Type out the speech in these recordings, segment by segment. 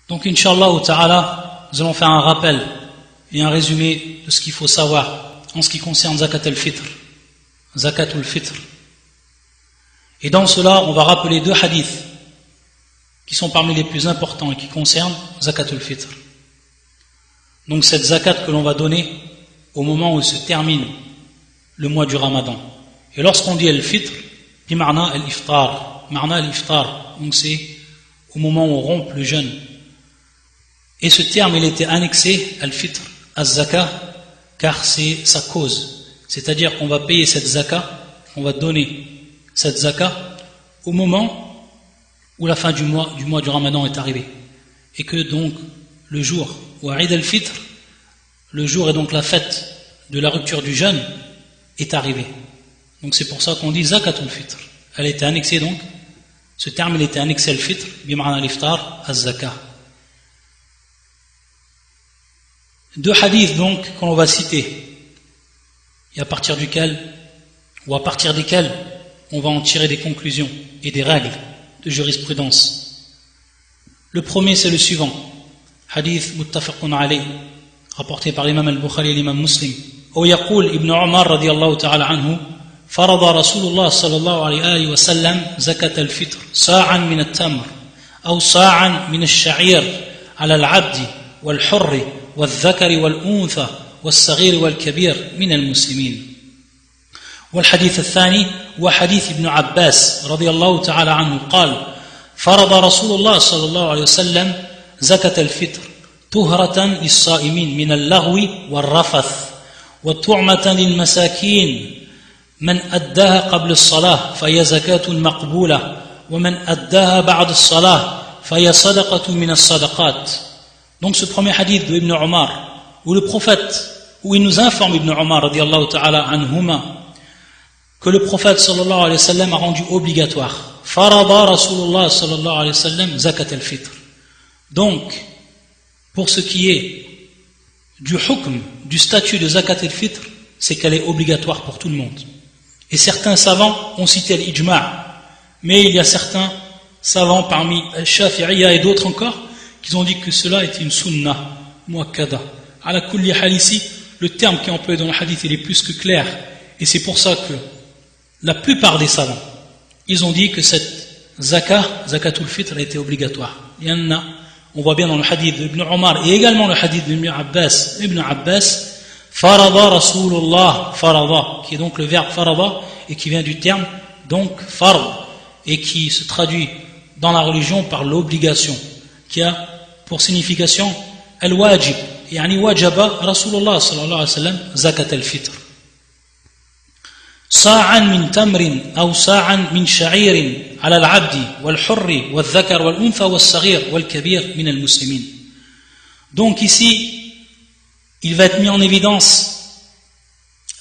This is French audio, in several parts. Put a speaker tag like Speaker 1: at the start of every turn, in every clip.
Speaker 1: Donc, Inch'Allah ta'ala, nous allons faire un rappel et un résumé de ce qu'il faut savoir en ce qui concerne Zakat al-Fitr, Zakat al-Fitr. Et dans cela, on va rappeler deux hadiths qui sont parmi les plus importants et qui concernent Zakat al-Fitr. Donc, cette zakat que l'on va donner au moment où se termine le mois du Ramadan. Et lorsqu'on dit al-Fitr, bi'ma'na al-Iftar, ma'na al-Iftar, donc c'est au moment où on rompt le jeûne. Et ce terme, il était annexé al-Fitr, az-Zaka, car c'est sa cause. C'est-à-dire qu'on va payer cette Zaka, on va donner cette Zaka au moment où la fin du mois du Ramadan est arrivée. Et que donc, le jour où Eid al-Fitr, le jour et donc la fête de la rupture du jeûne, est arrivé. Donc c'est pour ça qu'on dit Zakatul Fitr. Elle était annexée donc, ce terme il était annexé al-Fitr, bima'na al-Iftar, az-Zaka. Deux hadiths donc qu'on va citer, et à partir desquels on va en tirer des conclusions et des règles de jurisprudence. Le premier c'est le suivant, hadith muttafaqun alayh, rapporté par l'imam al-Bukhari et l'imam Muslim. Où يقول ابن عمر رضي الله تعالى عنه فرض رسول الله صلى الله عليه وسلم زكاة الفطر صاعا من التمر أو صاعا من الشعير على العبد والحر والذكر والأنثى والصغير والكبير من المسلمين. والحديث الثاني وحديث ابن عباس رضي الله تعالى عنه قال فرض رسول الله صلى الله عليه وسلم زكاة الفطر طهرة للصائمين من اللغو والرفث وطعمة للمساكين من أداها قبل الصلاة فهي زكاة مقبولة ومن أداها بعد الصلاة فهي صدقة من الصدقات. Donc ce premier hadith de Ibn Omar où le prophète, où il nous informe Ibn Omar radiyallahu ta'ala anhuma que le prophète sallallahu alayhi wa sallam a rendu obligatoire farada Rasulullah sallallahu alayhi wa sallam zakat al-fitr. Donc pour ce qui est du hukm, du statut de zakat al-fitr, c'est qu'elle est obligatoire pour tout le monde. Et certains savants ont cité l'ijma', mais il y a certains savants parmi Shafi'iyya et d'autres encore qui ont dit que cela est une sunnah muakkada. Ala kulli hal ici, le terme qui est employé dans le hadith il est plus que clair, et c'est pour ça que la plupart des savants ils ont dit que cette zakatul fitr était obligatoire. On voit bien dans le hadith d'Ibn Omar et également le hadith d'Ibn Abbas, farada Rasulullah, farada, qui est donc le verbe farada et qui vient du terme donc fard et qui se traduit dans la religion par l'obligation, qui a pour signification al-wajib, yani wajaba Rasulullah sallallahu alayhi wa sallam zakat al-fitr. صاعا من تمر أو صاعا من شعير على العبد والحر والذكر والأنثى والصغير والكبير من المسلمين. Donc ici, il va être mis en évidence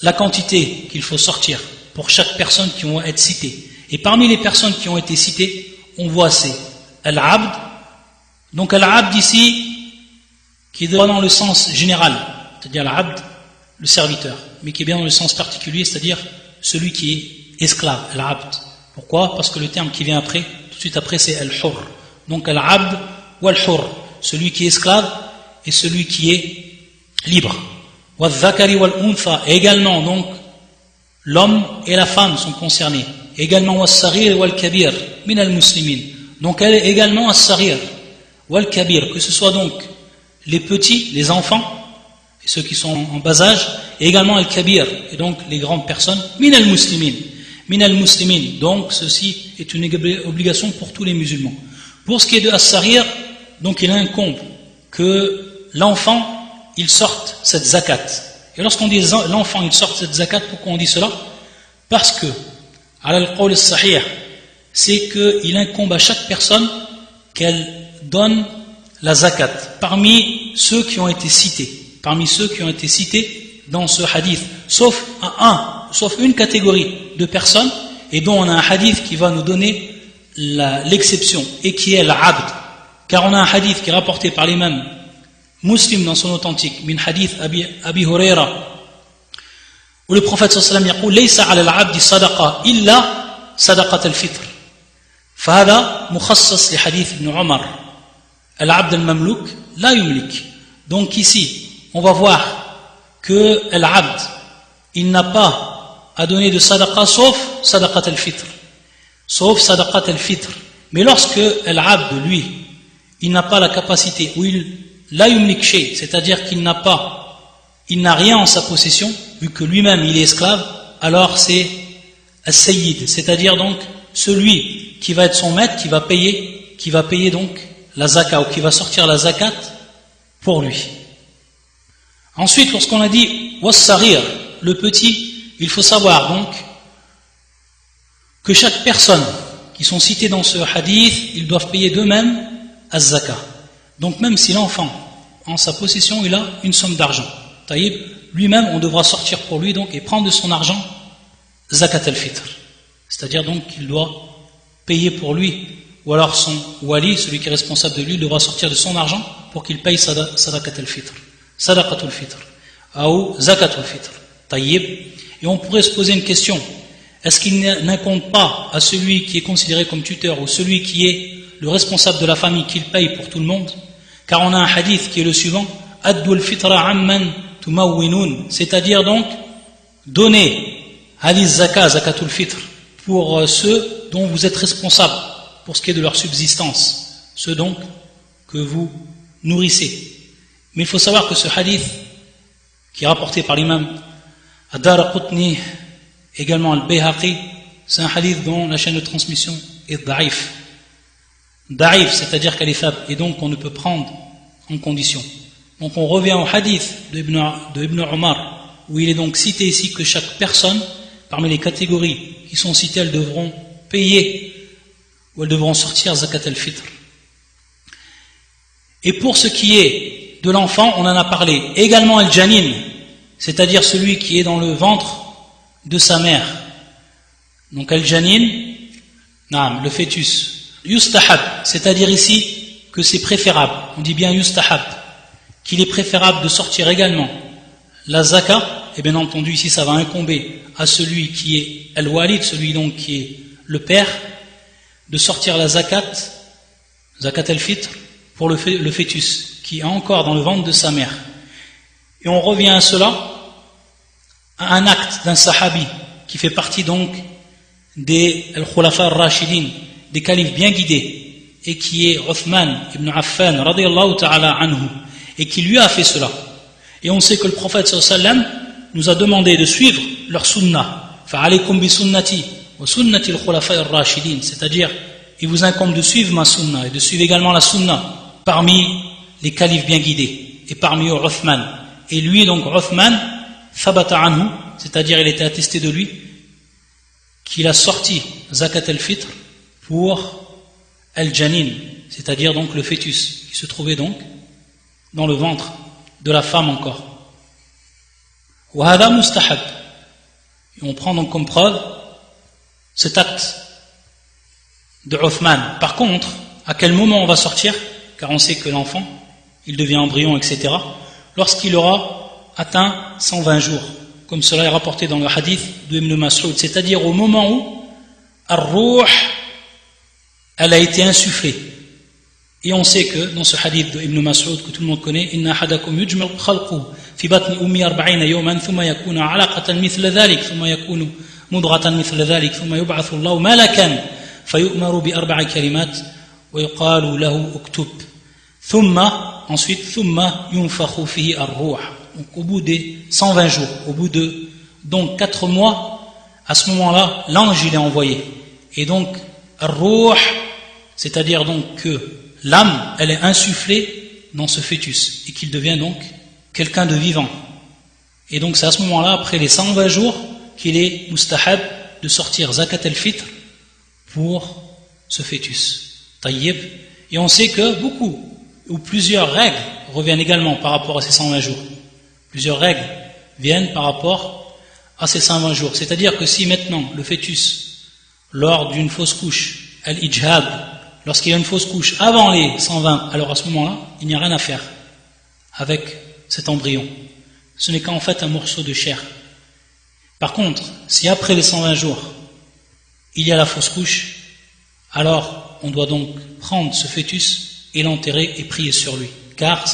Speaker 1: la quantité qu'il faut sortir pour chaque personne qui vont être citée. Et parmi les personnes qui ont été citées, on voit c'est Al-Abd. Donc Al-Abd ici, qui est dans le sens général, c'est-à-dire Al-Abd, le serviteur, mais qui est bien dans le sens particulier, c'est-à-dire celui qui est esclave, Al-Abd. Pourquoi? Parce que le terme qui vient après, tout de suite après, c'est Al-Hur. Donc Al-Abd ou Al-Hur, celui qui est esclave et celui qui est libre. Wal-Zakari wal-Untha, également, donc, l'homme et la femme sont concernés. Également Wal-Saghir wal-Kabir, min al-Muslimin. Donc elle est également Al-Saghir wal-Kabir, que ce soit donc les petits, les enfants, et ceux qui sont en bas âge, et également al-kabir, et donc les grandes personnes, min al-muslimin, donc ceci est une obligation pour tous les musulmans. Pour ce qui est de as-saghir, donc il incombe que l'enfant, il sorte cette zakat. Et lorsqu'on dit l'enfant, il sort cette zakat, pourquoi on dit cela? Parce que, al-qawl as-sahih, c'est qu'il incombe à chaque personne qu'elle donne la zakat, parmi ceux qui ont été cités dans ce hadith, sauf une catégorie de personnes, et dont on a un hadith qui va nous donner l'exception, et qui est l'abd, car on a un hadith qui est rapporté par l'imam Muslim dans son authentique, min hadith Abi Huraira, où le prophète sallallahu alayhi wa sallam laysa ala al-abdi sadaqa illa sadaqat al-fitr. فهذا مخصص لحديث ابن عمر al-abd al-mamlouk la yumlik. Donc ici, on va voir que al-abd, il n'a pas à donner de sadaqa sauf sadaqat al-fitr. Sauf sadaqat al-fitr. Mais lorsque al-abd, lui, il n'a pas la capacité, ou il la yumlik shay, c'est-à-dire qu'il n'a rien en sa possession, vu que lui-même il est esclave, alors c'est as-sayyid, c'est-à-dire donc celui qui va être son maître, qui va payer donc la zakat, ou qui va sortir la zakat pour lui. Ensuite, lorsqu'on a dit was-saghir, le petit, il faut savoir donc que chaque personne qui sont citées dans ce hadith, ils doivent payer d'eux-mêmes az-zakat. Donc même si l'enfant, en sa possession, il a une somme d'argent, taïb, lui-même, on devra sortir pour lui donc et prendre de son argent zakat al-fitr. C'est-à-dire donc qu'il doit payer pour lui, ou alors son wali, celui qui est responsable de lui, devra sortir de son argent pour qu'il paye sadakat al-fitr, sadaqat al-fitr, ou zakat al-fitr, taïb. Et on pourrait se poser une question, est-ce qu'il n'incombe pas à celui qui est considéré comme tuteur, ou celui qui est le responsable de la famille, qu'il paye pour tout le monde? Car on a un hadith qui est le suivant, addu al-fitra amman tumawwinun, c'est-à-dire donc donner hadith zakat, zakatul fitr, pour ceux dont vous êtes responsables pour ce qui est de leur subsistance, ceux donc que vous nourrissez. Mais il faut savoir que ce hadith qui est rapporté par l'imam Ad-Daraqutni, également al-Bayhaqi, c'est un hadith dont la chaîne de transmission est da'if. Da'if, c'est-à-dire qu'elle est faible, et donc on ne peut prendre en condition. Donc on revient au hadith de Ibn Umar, où il est donc cité ici que chaque personne, parmi les catégories qui sont citées, elles devront payer, ou elles devront sortir zakat al-fitr. Et pour ce qui est de l'enfant, on en a parlé. Également al-janin, c'est-à-dire celui qui est dans le ventre de sa mère. Donc al-janin, le fœtus. Yustahab, c'est-à-dire ici que c'est préférable. On dit bien yustahab, qu'il est préférable de sortir également la zakat, et bien entendu ici ça va incomber à celui qui est al-walid, celui donc qui est le père, de sortir la zakat al-fitr, pour le fœtus, qui est encore dans le ventre de sa mère. Et on revient à cela, à un acte d'un sahabi, qui fait partie donc des al-khulafa ar-rashidin, des califes bien guidés, et qui est Uthman ibn Affan, radiyallahu ta'ala anhu, et qui lui a fait cela. Et on sait que le prophète sallallahu alayhi wa sallam nous a demandé de suivre leur sunnah. Fa'alaykum bi sunnati wa sunnati al-khulafa ar-rashidin, c'est-à-dire il vous incombe de suivre ma sunnah et de suivre également la sunnah parmi les califes bien guidés, et parmi eux Uthman. Et lui donc Uthman thabata anhu, c'est-à-dire il était attesté de lui qu'il a sorti zakat al-fitr pour al-janin, c'est-à-dire donc le fœtus qui se trouvait donc dans le ventre de la femme encore. Wa hadha mustahab. Et on prend donc comme preuve cet acte de Uthman. Par contre, à quel moment on va sortir? Car on sait que l'enfant, il devient embryon, etc. Lorsqu'il aura atteint 120 jours, comme cela est rapporté dans le hadith de Ibn Mas'ud, c'est-à-dire au moment où ar-ruh, elle a été insufflée. Et on sait que dans ce hadith de Ibn Mas'ud que tout le monde connaît, inna ahadakum yujma'u khalquhu fi batni ummi 40 yawman thumma yakunu 'alaqatan mithla dhalik thumma yakunu mudratan mithla dhalik thumma yub'athu Allahu malakan fayu'maru bi 4 kalimat wa yuqalu lahu uktub thumma, ensuite thumma yunfakhu fihi ar-ruh. Donc au bout des 120 jours, au bout de donc 4 mois, à ce moment-là, l'ange il est envoyé. Et donc ar-ruh, c'est-à-dire donc que l'âme, elle est insufflée dans ce fœtus et qu'il devient donc quelqu'un de vivant. Et donc c'est à ce moment-là, après les 120 jours, qu'il est mustahab de sortir zakat al-fitr pour ce fœtus. Tayyib. Et on sait que beaucoup ou plusieurs règles reviennent également par rapport à ces 120 jours. Plusieurs règles viennent par rapport à ces 120 jours. C'est-à-dire que si maintenant le fœtus, lors d'une fausse couche, al-ijhad, lorsqu'il y a une fausse couche avant les 120, alors à ce moment-là, il n'y a rien à faire avec cet embryon. Ce n'est qu'en fait un morceau de chair. Par contre, si après les 120 jours, il y a la fausse couche, alors on doit donc prendre ce fœtus et l'enterrer et prier sur lui, car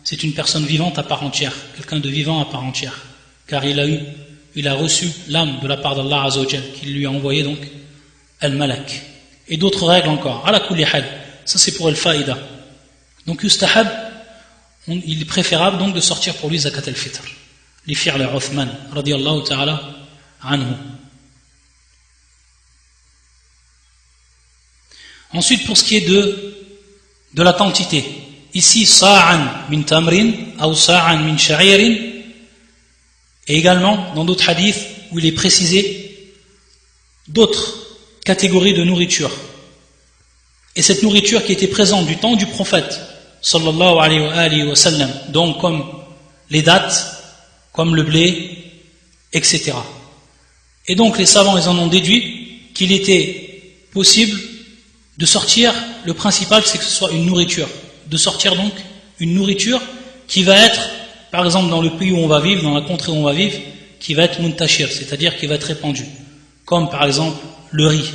Speaker 1: c'est une personne vivante à part entière, quelqu'un de vivant à part entière, car il a reçu l'âme de la part d'Allah Azza wa Jal, qui lui a envoyé donc al-malak. Et d'autres règles encore, ala kulli hal, ça c'est pour al-faïda. Donc yustahab, il est préférable donc de sortir pour lui zakat al-fitr, li fi'l Uthman radiyallahu ta'ala anhu. Ensuite, pour ce qui est de la quantité, ici sa'an min tamrin ou sa'an min sha'irin, et également dans d'autres hadiths où il est précisé d'autres catégories de nourriture. Et cette nourriture qui était présente du temps du prophète sallallahu alayhi wa sallam, donc comme les dattes, comme le blé, etc. Et donc les savants ils en ont déduit qu'il était possible de sortir, le principal c'est que ce soit une nourriture, de sortir donc une nourriture qui va être, par exemple dans le pays où on va vivre, dans la contrée où on va vivre, qui va être muntashir, c'est-à-dire qui va être répandue, comme par exemple le riz,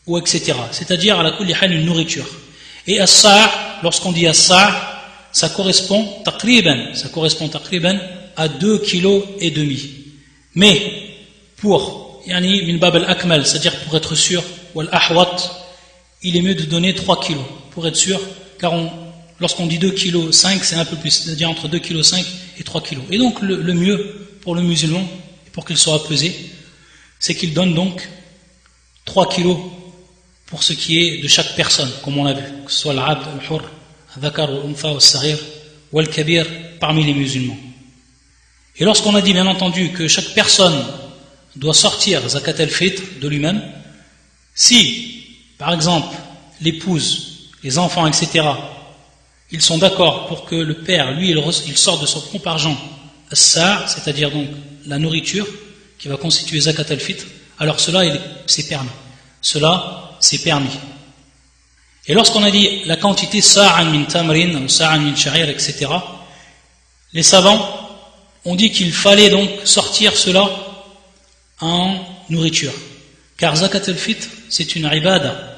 Speaker 1: ou etc. C'est-à-dire à la kulli hal une nourriture. Et as-sa', lorsqu'on dit as-sa', ça correspond taqriban à 2,5 kg. Mais pour yani min bab al-akmal, c'est-à-dire pour être sûr, wal ahwat, il est mieux de donner 3 kg pour être sûr, car lorsqu'on dit 2,5 kg, c'est un peu plus, c'est-à-dire entre 2,5 kg et 3 kg. Et donc le mieux pour le musulman, pour qu'il soit pesé, c'est qu'il donne donc 3 kg pour ce qui est de chaque personne, comme on l'a vu, que ce soit l'abd, al-hur, al-dhakar, al-untha, al-saghir, ou al-kabir, parmi les musulmans. Et lorsqu'on a dit bien entendu que chaque personne doit sortir zakat al-fitr de lui-même, si, par exemple, l'épouse, les enfants, etc., ils sont d'accord pour que le père, lui, il sorte de son propre argent, as-sa', c'est-à-dire donc la nourriture qui va constituer zakat al-fitr, alors cela, c'est permis. Cela, c'est permis. Et lorsqu'on a dit la quantité sa'an min tamrin ou sa'an min sha'ir, etc., les savants ont dit qu'il fallait donc sortir cela en nourriture. Car zakat al-fitr, c'est une ibada.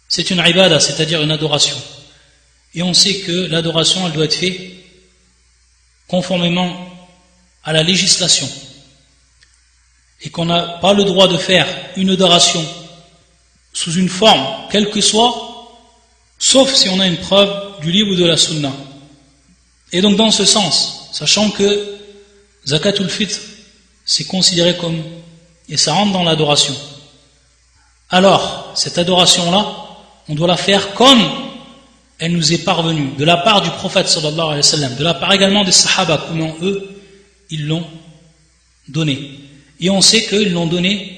Speaker 1: C'est une ibada, c'est-à-dire une adoration. Et on sait que l'adoration, elle doit être faite conformément à la législation. Et qu'on n'a pas le droit de faire une adoration sous une forme, quelle que soit, sauf si on a une preuve du livre ou de la sunna. Et donc dans ce sens, sachant que zakatul fitr, c'est considéré comme, et ça rentre dans l'adoration. Alors, cette adoration-là, on doit la faire comme elle nous est parvenue, de la part du prophète sallallahu alayhi wa sallam, de la part également des sahaba, comment eux, ils l'ont donné. Et on sait qu'ils l'ont donné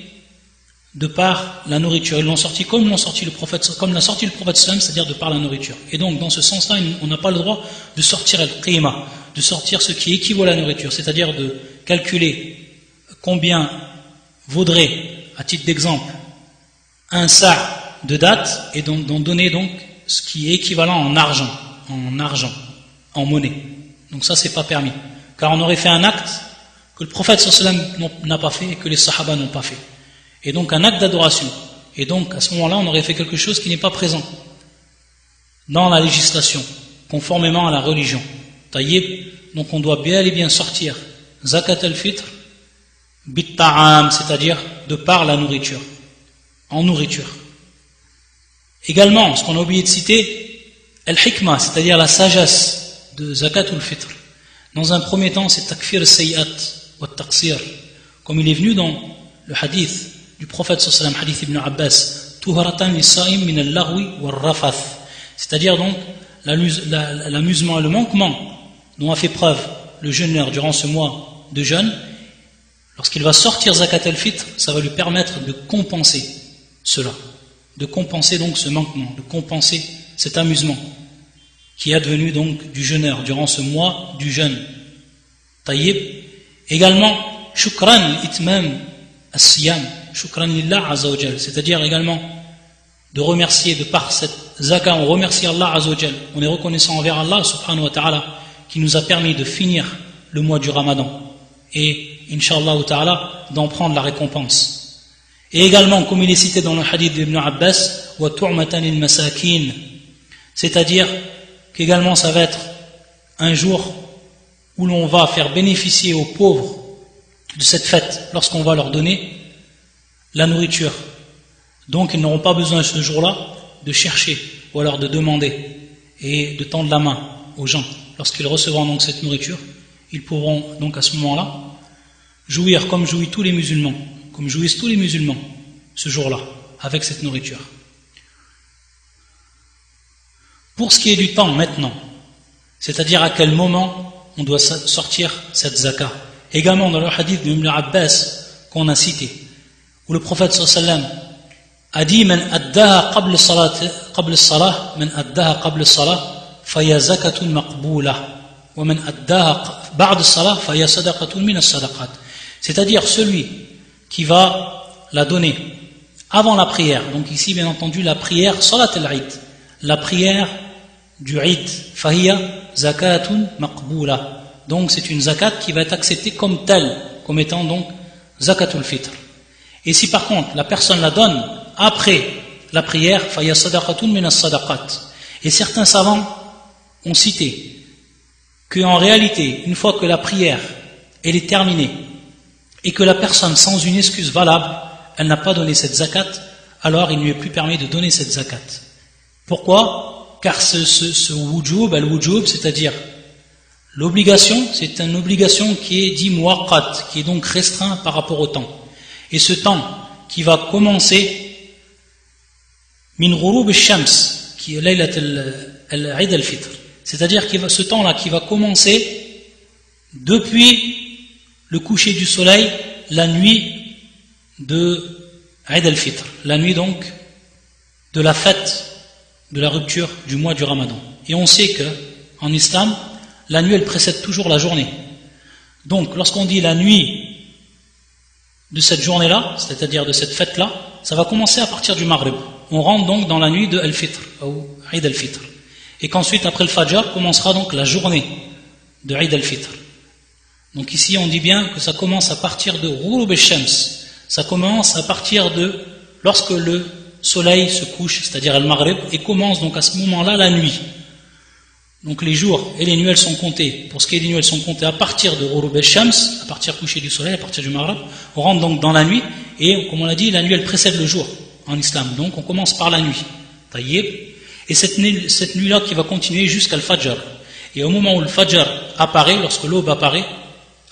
Speaker 1: de par la nourriture. Ils l'ont sorti comme l'a sorti le prophète sallam, c'est-à-dire de par la nourriture. Et donc, dans ce sens-là, on n'a pas le droit de sortir al-qima, de sortir ce qui équivaut à la nourriture, c'est-à-dire de calculer combien vaudrait, à titre d'exemple, un sa' de dattes et d'en donner donc ce qui est équivalent en argent, en monnaie. Donc ça, c'est pas permis. Car on aurait fait un acte que le prophète sallam n'a pas fait et que les sahaba n'ont pas fait. Et donc un acte d'adoration. Et donc à ce moment-là, on aurait fait quelque chose qui n'est pas présent dans la législation, conformément à la religion. Taïb, donc on doit bien et bien sortir zakat al-fitr bit ta'am, c'est-à-dire de par la nourriture, en nourriture. Également, ce qu'on a oublié de citer, al-hikmah, c'est-à-dire la sagesse de zakat al-fitr. Dans un premier temps, c'est takfir al-sayyat wa al-taqsir, comme il est venu dans le hadith du prophète sallallahu alayhi wa sallam, hadith ibn Abbas, tuharatan lisa'im min al-laghwi wal-rafath, c'est-à-dire donc l'amusement et le manquement dont a fait preuve le jeûneur durant ce mois de jeûne. Lorsqu'il va sortir zakat al-fitr, ça va lui permettre de compenser cela, de compenser donc ce manquement, de compenser cet amusement qui est advenu donc du jeûneur durant ce mois du jeûne. Taïb. Également, shukran itmam as-siyam, shukran lillah azza wa jal, c'est-à-dire également de remercier, de par cette zakat, on remercie Allah azza wa jal, on est reconnaissant envers Allah subhanahu wa ta'ala qui nous a permis de finir le mois du Ramadan et Inch'Allah ta'ala d'en prendre la récompense. Et également, comme il est cité dans le hadith d'Ibn Abbas, wa tu'matan lil masakin, C'est-à-dire qu'également ça va être un jour où l'on va faire bénéficier aux pauvres de cette fête lorsqu'on va leur donner la nourriture. Donc ils n'auront pas besoin ce jour-là de chercher ou alors de demander et de tendre la main aux gens. Lorsqu'ils recevront donc cette nourriture, ils pourront donc à ce moment-là jouir comme jouissent tous les musulmans, ce jour-là, avec cette nourriture. Pour ce qui est du temps maintenant, c'est-à-dire à quel moment on doit sortir cette zakat. Également dans le hadith de Ibn Abbas qu'on a cité, où le prophète sallallahu alayhi wa sallam a dit man addaha qabla as-salah man addaha qabla as-salah faya zakatun maqbula wa man addaha ba'da as-salah faya sadaqatun min as-sadaqat. C'est-à-dire celui qui va la donner avant la prière. Donc ici bien entendu la prière salat al-Eid, la prière du Eid, fahiya zakatun maqbula. Donc c'est une zakat qui va être acceptée comme telle, comme étant donc zakatul fitr. Et si par contre la personne la donne après la prière, fahiya sadaqatun min as-sadaqat. Et certains savants ont cité qu'en réalité, une fois que la prière elle est terminée et que la personne sans une excuse valable, elle n'a pas donné cette zakat, alors il ne lui est plus permis de donner cette zakat. Pourquoi? Car ce wujub, al-wujub, c'est-à-dire l'obligation, c'est une obligation qui est dit muwaqqat, qui est donc restreint par rapport au temps. Et ce temps qui va commencer min ghurub al-shams, qui est laylat al-Eid al-Fitr, c'est-à-dire ce temps-là qui va commencer depuis le coucher du soleil, la nuit de Eid al-Fitr, la nuit donc de la fête de la rupture du mois du Ramadan. Et on sait que en islam, la nuit elle précède toujours la journée. Donc lorsqu'on dit la nuit de cette journée-là, c'est-à-dire de cette fête-là, ça va commencer à partir du Maghrib. On rentre donc dans la nuit de Al-Fitr, ou Eid al-Fitr. Et qu'ensuite, après le Fajr, commencera donc la journée de Eid al-Fitr. Donc ici, on dit bien que ça commence à partir de Ghurub al-Shams. Ça commence à partir de lorsque le soleil se couche, c'est-à-dire Al-Maghrib, et commence donc à ce moment-là la nuit. Donc les jours et les nuits, elles sont comptées. Pour ce qui est des nuits, elles sont comptées à partir de Ghurub al-Shams, à partir du coucher du soleil, à partir du Maghrib. On rentre donc dans la nuit, et comme on l'a dit, la nuit, elle précède le jour en islam. Donc on commence par la nuit. Taïeb. Et cette nuit-là qui va continuer jusqu'à le Fajr. Et au moment où le Fajr apparaît, lorsque l'aube apparaît,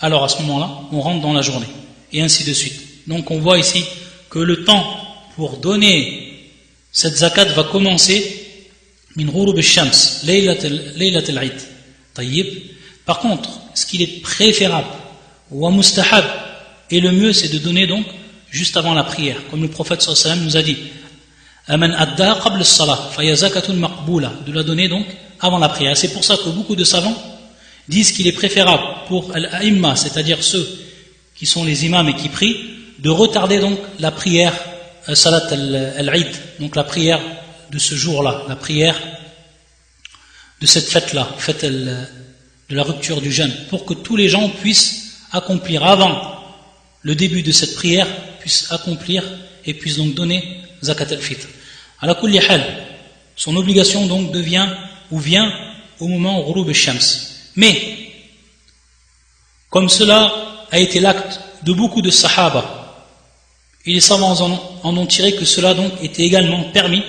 Speaker 1: alors à ce moment-là, on rentre dans la journée. Et ainsi de suite. Donc on voit ici que le temps pour donner cette zakat va commencer min ghurub al-shams, laylat al-Eid. Tayyib. Par contre, ce qu'il est préférable, wa mustahab, et le mieux c'est de donner donc juste avant la prière, comme le prophète sallallahu alayhi wa sallam nous a dit aman adda qabla as-salah fa zakatun maqbula, de la donner donc avant la prière. C'est pour ça que beaucoup de savants disent qu'il est préférable pour al-a'imma, c'est-à-dire ceux qui sont les imams et qui prient, de retarder donc la prière salat al-Eid, donc la prière de ce jour-là, la prière de cette fête-là, fête de la rupture du jeûne, pour que tous les gens puissent accomplir avant le début de cette prière, puissent accomplir et puissent donc donner zakat al-fitr. Ala kulli hal, son obligation donc vient au moment ghurub al-shams. Mais comme cela a été l'acte de beaucoup de sahaba, et les savants en ont tiré que cela donc était également permis,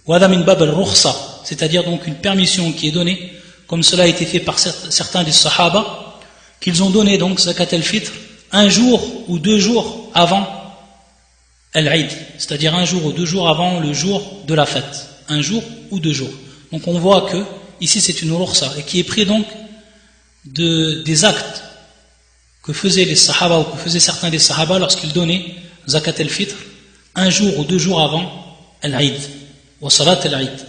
Speaker 1: wada min bab al-rukhsa, c'est-à-dire donc une permission qui est donnée, comme cela a été fait par certains des sahaba, qu'ils ont donné donc zakat al-fitr un jour ou 2 jours avant al-Eid, c'est-à-dire un jour ou 2 jours avant le jour de la fête, un jour ou 2 jours. Donc on voit que ici c'est une rukhsa, et qui est pris donc des actes que faisaient les sahaba ou que faisaient certains des sahaba lorsqu'ils donnaient zakat al-fitr un jour ou 2 jours avant al-Eid, wa salat al-Eid.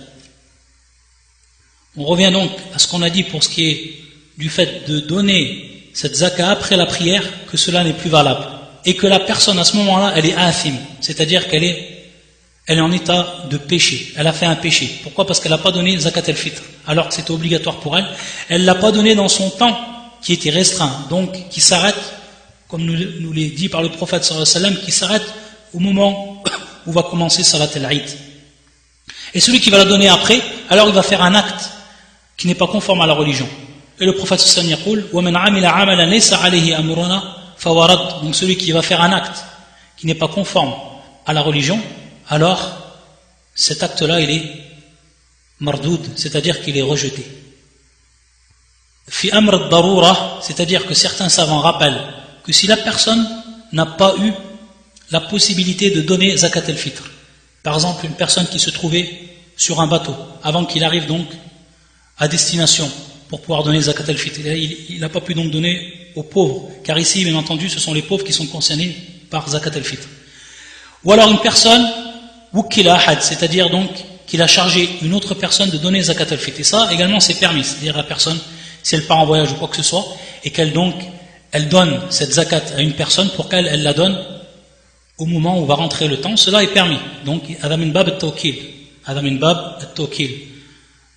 Speaker 1: On revient donc à ce qu'on a dit pour ce qui est du fait de donner cette zakat après la prière, que cela n'est plus valable. Et que la personne à ce moment-là, elle est athim, c'est-à-dire qu'elle est en état de péché. Elle a fait un péché. Pourquoi? Parce qu'elle n'a pas donné zakat al-fitr, alors que c'était obligatoire pour elle. Elle ne l'a pas donné dans son temps qui était restreint, donc qui s'arrête, comme nous l'est dit par le prophète sallallahu alayhi wa sallam, qui s'arrête au moment où va commencer salat al-Eid. Et celui qui va la donner après, alors il va faire un acte qui n'est pas conforme à la religion. Et le prophète sallallahu alayhi wa sallam dit: وَمَنْ عَمِلَ عَمَلًا لَيْسَ عَلَيْهِ أَمْرُنَا فَهُوَ رَدٌّ. Donc celui qui va faire un acte qui n'est pas conforme à la religion, alors cet acte-là il est mardoud, c'est-à-dire qu'il est rejeté. Fi amr ad-darura, c'est-à-dire que certains savants rappellent que si la personne n'a pas eu la possibilité de donner zakat al-fitr, par exemple une personne qui se trouvait sur un bateau avant qu'il arrive donc à destination pour pouvoir donner zakat al-fitr, il n'a pas pu donc donner aux pauvres, car ici bien entendu ce sont les pauvres qui sont concernés par zakat al-fitr. Ou alors une personne wukila ahad, c'est-à-dire donc qu'il a chargé une autre personne de donner zakat al-fitr. Et ça également c'est permis, c'est-à-dire la personne, si elle part en voyage ou quoi que ce soit, et qu'elle donc elle donne cette zakat à une personne pour qu'elle la donne au moment où va rentrer le temps, cela est permis. Donc hadha min bab at-tawkil, hadha min bab at-tawkil.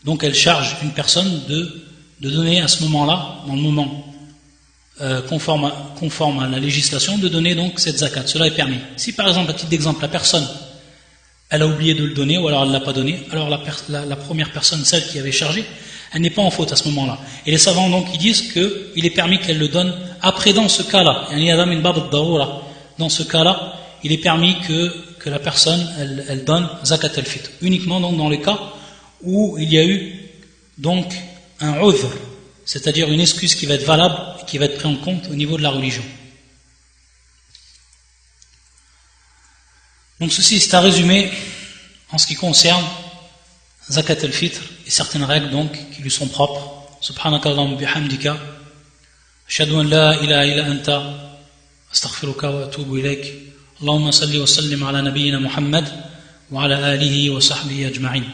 Speaker 1: Donc elle charge une personne de donner à ce moment-là, dans le moment conforme à la législation, de donner donc cette zakat. Cela est permis. Si par exemple, à titre d'exemple, la personne elle a oublié de le donner ou alors elle ne l'a pas donné, alors la première personne, celle qui avait chargé, elle n'est pas en faute à ce moment-là. Et les savants donc ils disent qu'il est permis qu'elle le donne après dans ce cas-là. Dans ce cas-là, il est permis que la personne elle donne zakat al-fitr. Uniquement donc dans les cas où il y a eu donc un udhr, c'est-à-dire une excuse qui va être valable et qui va être prise en compte au niveau de la religion. Donc ceci c'est un résumé en ce qui concerne zakat al-fitr et certaines règles donc qui lui sont propres. Subhanakallahumma bihamdika ashhadu an la ilaha illa anta astaghfiruka wa atubu ilayk. Allahumma salli wa sallim ala nabiyyina Muhammad wa ala alihi wa sahbihi ajma'in.